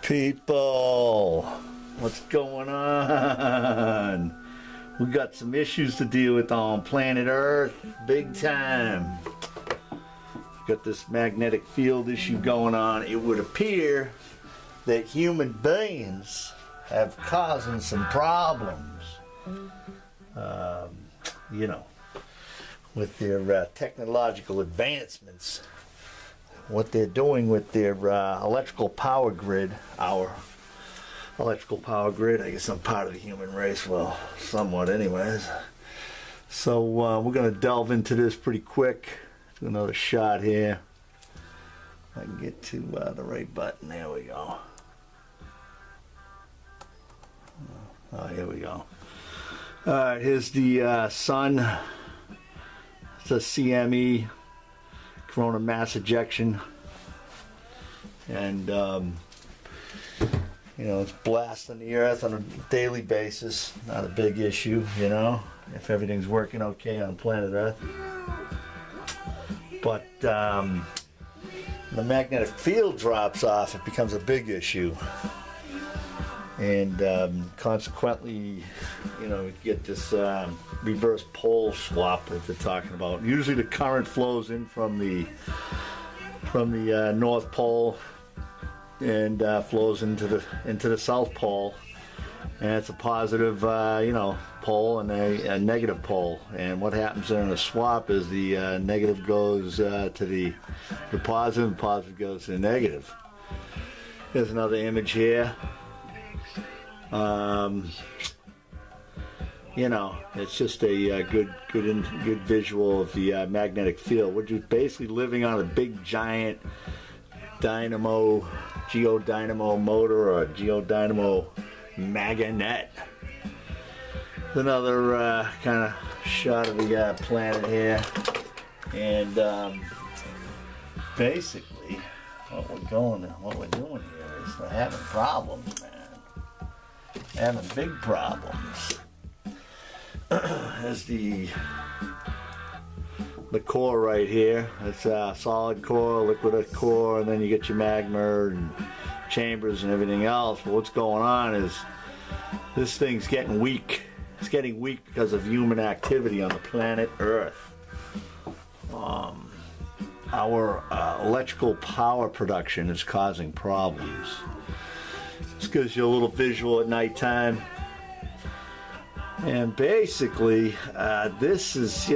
People, what's going on? We got some issues to deal with on planet Earth, big time. Got this magnetic field issue going on. It would appear that human beings have causing some problems, you know, with their technological advancements. What they're doing with their electrical power grid, our electrical power grid. I guess I'm part of the human race, well, somewhat anyways. So we're going to delve into this pretty quick. Do another shot here. I can get to the right button. There we go. Oh, here we go. Alright, here's the sun. It's a CME. Corona mass ejection, and you know, it's blasting the earth on a daily basis. Not a big issue, you know, if everything's working okay on planet Earth. But the magnetic field drops off, it becomes a big issue, and consequently, you know, you get this reverse pole swap that they're talking about. Usually the current flows in from the North Pole and flows into the South Pole, and it's a positive you know, pole and a negative pole. And what happens during the swap is the negative goes to the positive, and positive goes to the negative. Here's another image here. You know, it's just a good visual of the magnetic field. We're just basically living on a big giant geodynamo motor, or geodynamo magnet. Another kind of shot of the planet here, and basically what we're doing here is we're having problems, man. Having big problems. There's the core right here. It's a solid core, liquid core, and then you get your magma and chambers and everything else. But what's going on is this thing's getting weak. It's getting weak because of human activity on the planet Earth. Our electrical power production is causing problems. This gives you a little visual at nighttime. And basically, this is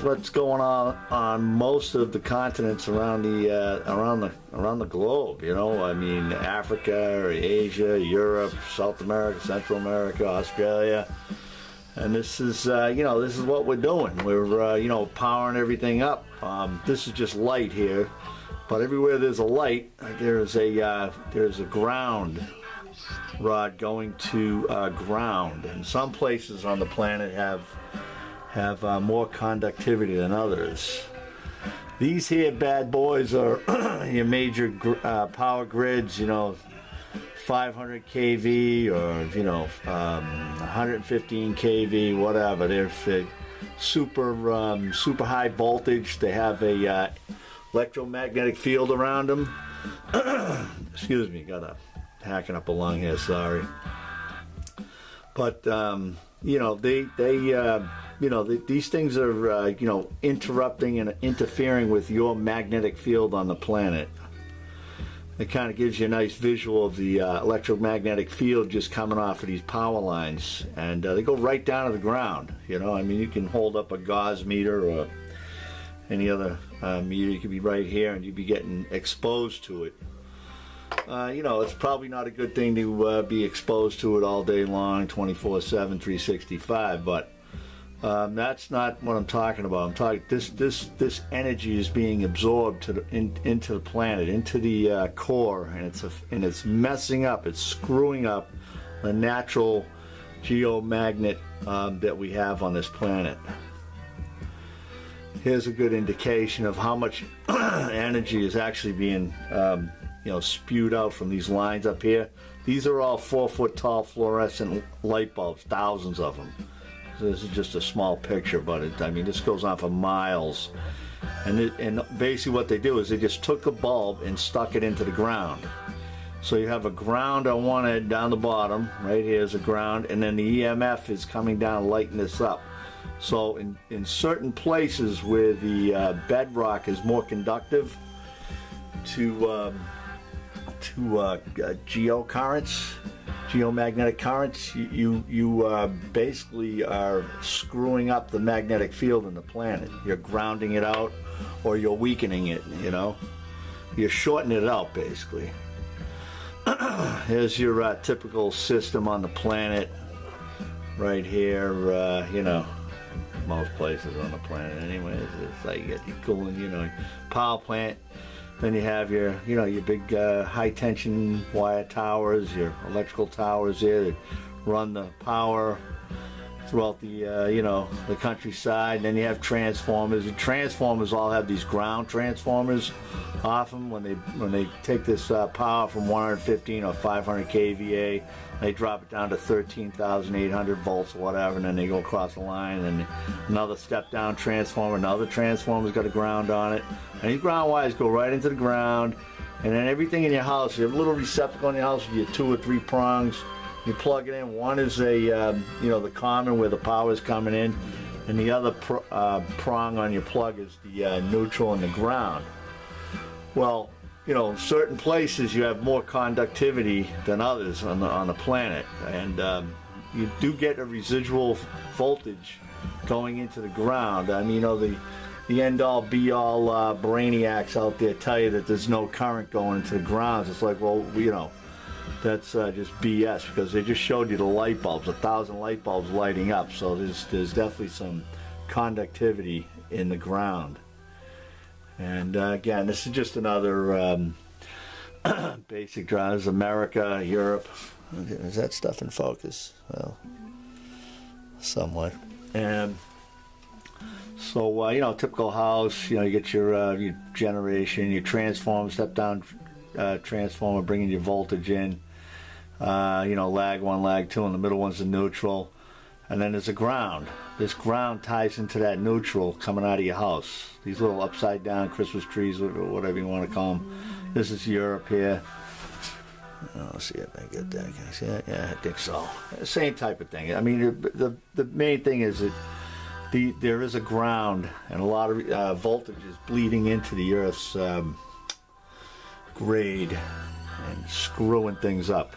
what's going on most of the continents around the globe. You know, I mean, Africa, or Asia, Europe, South America, Central America, Australia, and this is this is what we're doing. We're powering everything up. This is just light here, but everywhere there's a light, there's a ground rod going to ground, and some places on the planet have more conductivity than others. These here bad boys are your major power grids, 500 kV or 115 kV, whatever. They're super high voltage. They have a electromagnetic field around them. Excuse me, got hacking up a lung here, sorry. But these things are interrupting and interfering with your magnetic field on the planet. It kind of gives you a nice visual of the electromagnetic field just coming off of these power lines, and they go right down to the ground. I mean, you can hold up a gauge meter or any other meter. You could be right here and you'd be getting exposed to it. It's probably not a good thing to be exposed to it all day long, 24/7, 365, but that's not what I'm talking about. I'm talking this energy is being absorbed into the planet, into the core, and it's messing up, it's screwing up the natural geomagnet that we have on this planet. Here's a good indication of how much energy is actually being spewed out from these lines up here. These are all 4-foot tall fluorescent light bulbs, thousands of them. So this is just a small picture, but this goes on for miles. And basically what they do is they just took a bulb and stuck it into the ground. So you have a ground on one end down the bottom, right here is a ground, and then the EMF is coming down, lighting this up. So in certain places where the bedrock is more conductive to geocurrents, geomagnetic currents, you basically are screwing up the magnetic field in the planet. You're grounding it out, or you're weakening it, you know. You're shortening it out, basically. Here's your typical system on the planet right here. You know, most places on the planet anyways, it's like you get your cooling, you know, power plant. Then you have your, you know, your big high tension wire towers, your electrical towers there that run the power throughout the, you know, the countryside. And then you have transformers. The transformers all have these ground transformers off them when they take this power from 115 or 500 kVA. They drop it down to 13,800 volts or whatever, and then they go across the line, and another step down transformer, another transformer's got a ground on it, and these ground wires go right into the ground. And then everything in your house, you have a little receptacle in your house with your 2 or 3 prongs. You plug it in. One is a, you know, the common where the power is coming in, and the other prong on your plug is the neutral and the ground. Well, you know, certain places you have more conductivity than others on the planet, and you do get a residual voltage going into the ground. I mean, you know, the end-all be-all brainiacs out there tell you that there's no current going into the grounds. It's like, well, you know, that's just BS, because they just showed you the light bulbs, 1,000 light bulbs lighting up. So there's definitely some conductivity in the ground. And again, this is just another basic drives. America, Europe. Is that stuff in focus? Well, somewhat. And so, you know, typical house, you know, you get your generation, your transformer, step down transformer, bringing your voltage in. You know, lag 1, lag 2, and the middle one's the neutral. And then there's a ground. This ground ties into that neutral coming out of your house. These little upside down Christmas trees, or whatever you want to call them. This is Europe here. I'll see if I can get that. Can I see that? Yeah, I think so. Same type of thing. I mean, the main thing is that there is a ground, and a lot of voltage is bleeding into the Earth's grade and screwing things up.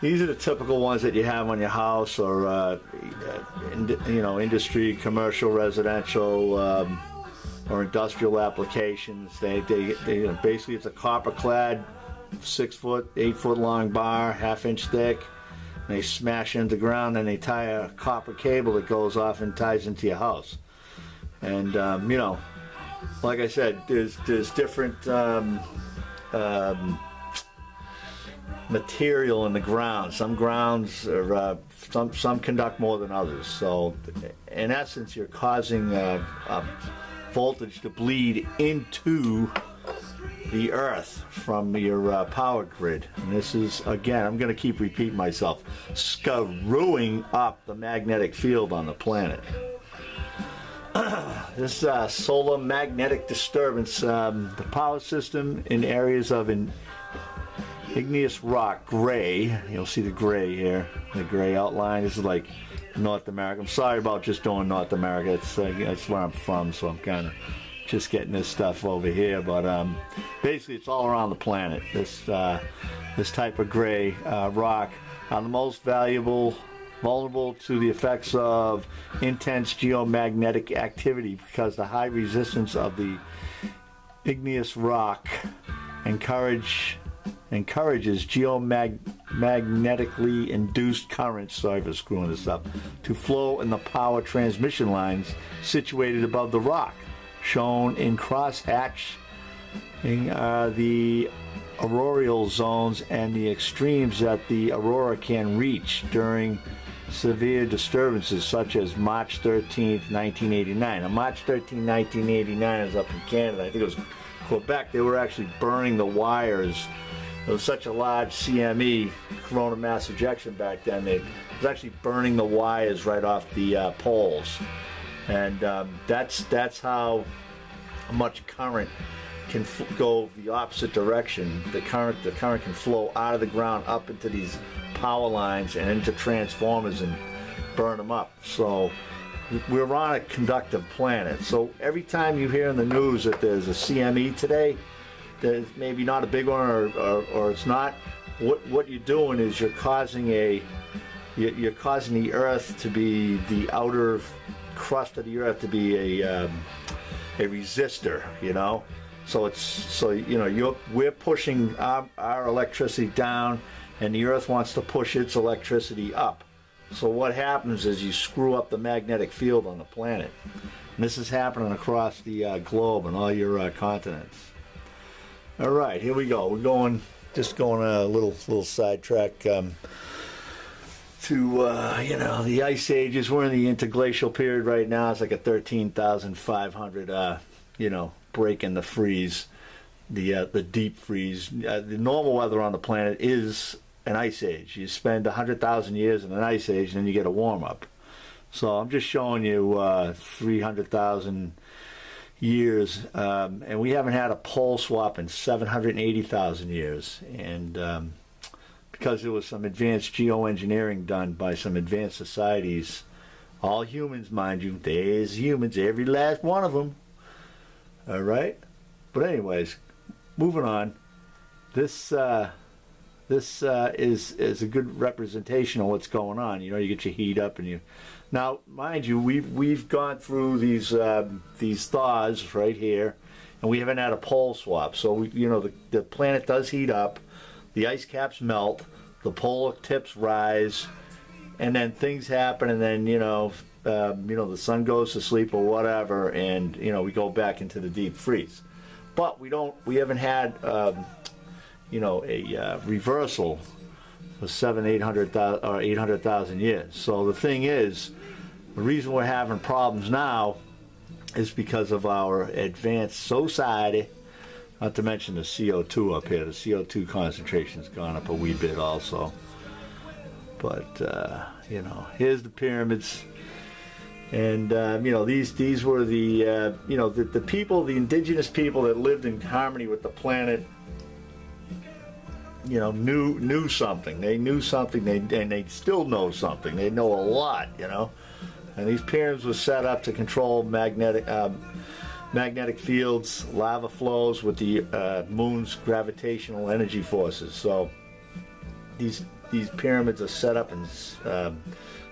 These are the typical ones that you have on your house, or you know, industry, commercial, residential, or industrial applications. They you know, basically it's a copper-clad 6 foot, 8 foot long bar, 1/2 inch thick. And they smash into the ground, and they tie a copper cable that goes off and ties into your house. And you know, like I said, there's different material in the ground. Some grounds are some conduct more than others. So in essence, you're causing voltage to bleed into the earth from your power grid. And this is, again, I'm going to keep repeating myself, screwing up the magnetic field on the planet. This solar magnetic disturbance, the power system in areas of igneous rock, gray. You'll see the gray here, the gray outline. This is like North America. I'm sorry about just doing North America. It's that's where I'm from, so I'm kind of just getting this stuff over here. But basically, it's all around the planet. This type of gray rock are the most vulnerable to the effects of intense geomagnetic activity, because the high resistance of the igneous rock encourages geomagnetically induced currents, sorry for screwing this up, to flow in the power transmission lines situated above the rock, shown in crosshatching the auroral zones and the extremes that the aurora can reach during severe disturbances such as March 13th, 1989. Now, March 13, 1989 is up in Canada. I think it was Quebec. They were actually burning the wires. There was such a large CME, coronal mass ejection, back then. It was actually burning the wires right off the poles. And that's how much current can go the opposite direction. The current can flow out of the ground up into these power lines and into transformers and burn them up. So we're on a conductive planet. So every time you hear in the news that there's a CME today, there's maybe not a big one or it's not, what you're doing is you're causing the Earth to be, the outer crust of the Earth to be a resistor, you know. We're pushing our electricity down, and the Earth wants to push its electricity up. So what happens is you screw up the magnetic field on the planet. And this is happening across the globe and all your continents. All right, here we go. We're just going a little sidetrack to the ice ages. We're in the interglacial period right now. It's like a 13,500 break in the freeze, the deep freeze. The normal weather on the planet is an ice age. You spend 100,000 years in an ice age and then you get a warm up. So I'm just showing you 300,000 years, and we haven't had a pole swap in 780,000 years. And because there was some advanced geoengineering done by some advanced societies, all humans, mind you, there's humans, every last one of them. All right, but anyways, moving on. This is a good representation of what's going on. You know, you get your heat up, and now, mind you, we've gone through these thaws right here, and we haven't had a pole swap. So the planet does heat up, the ice caps melt, the polar tips rise, and then things happen, and then the sun goes to sleep or whatever, and we go back into the deep freeze. But we haven't had a reversal for 800,000 or 800,000 years. So the thing is, the reason we're having problems now is because of our advanced society. Not to mention the CO2 up here. The CO2 concentration's gone up a wee bit also. But here's the pyramids. And these were the people, the indigenous people that lived in harmony with the planet. Knew something. They knew something, and they still know something. They know a lot, And these pyramids were set up to control magnetic fields, lava flows with the moon's gravitational energy forces. So these pyramids are set up in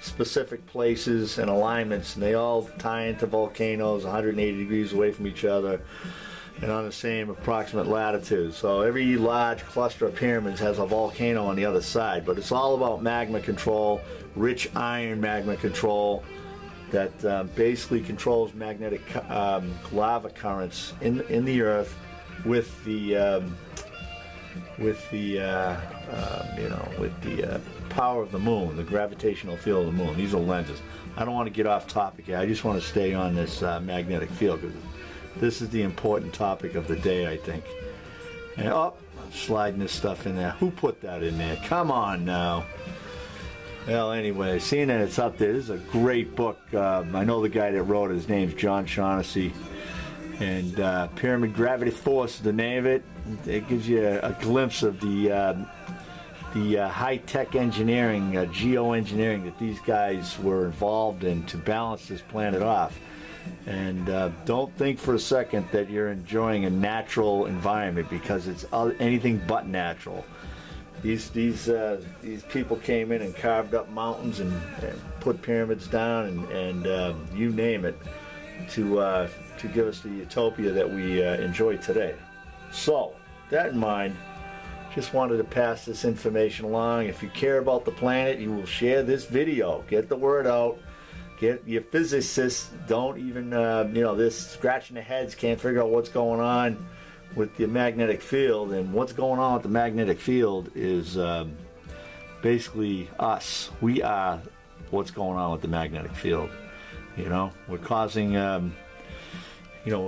specific places and alignments, and they all tie into volcanoes 180 degrees away from each other and on the same approximate latitude. So every large cluster of pyramids has a volcano on the other side, but it's all about magma control, rich iron magma control that basically controls magnetic lava currents in the earth with the power of the moon, the gravitational field of the moon. These are lenses. I don't want to get off topic here. I just want to stay on this magnetic field, because this is the important topic of the day, I think. And I'm sliding this stuff in there. Who put that in there? Come on now. Well, anyway, seeing that it's up there, this is a great book. I know the guy that wrote it. His name's John Shaughnessy. And Pyramid Gravity Force is the name of it. It gives you a glimpse of the high-tech engineering, geoengineering that these guys were involved in to balance this planet off. And don't think for a second that you're enjoying a natural environment, because it's anything but natural. These people came in and carved up mountains and put pyramids down and you name it to give us the utopia that we enjoy today. So, that in mind, just wanted to pass this information along. If you care about the planet, you will share this video. Get the word out. Get your physicists. Don't even, this scratching their heads, can't figure out what's going on with the magnetic field. And what's going on with the magnetic field is basically us. We are what's going on with the magnetic field. We're causing, we're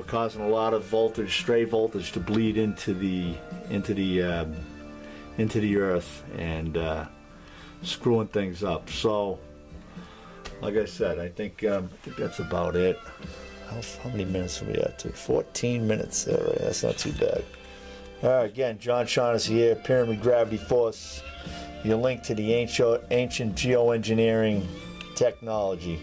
causing a lot of voltage, stray voltage, to bleed into the earth and screwing things up. So, like I said, I think that's about it. How many minutes are we at? 14 minutes. All right, that's not too bad. All right, again, John Shaughnessy here, Pyramid Gravity Force. Your link to the ancient geoengineering technology.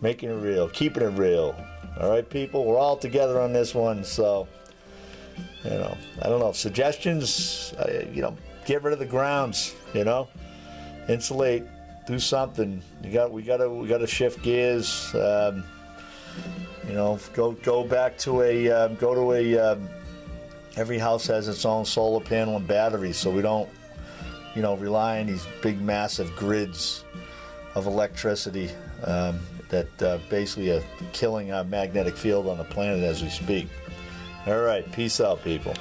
Making it real, keeping it real. All right, people, we're all together on this one. So, you know, I don't know, suggestions. You know, get rid of the grounds. You know, insulate, do something. We got to shift gears. You know, go back to a every house has its own solar panel and batteries, so we don't, you know, rely on these big massive grids of electricity that basically are killing our magnetic field on the planet as we speak. All right, peace out, people.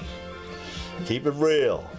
Keep it real.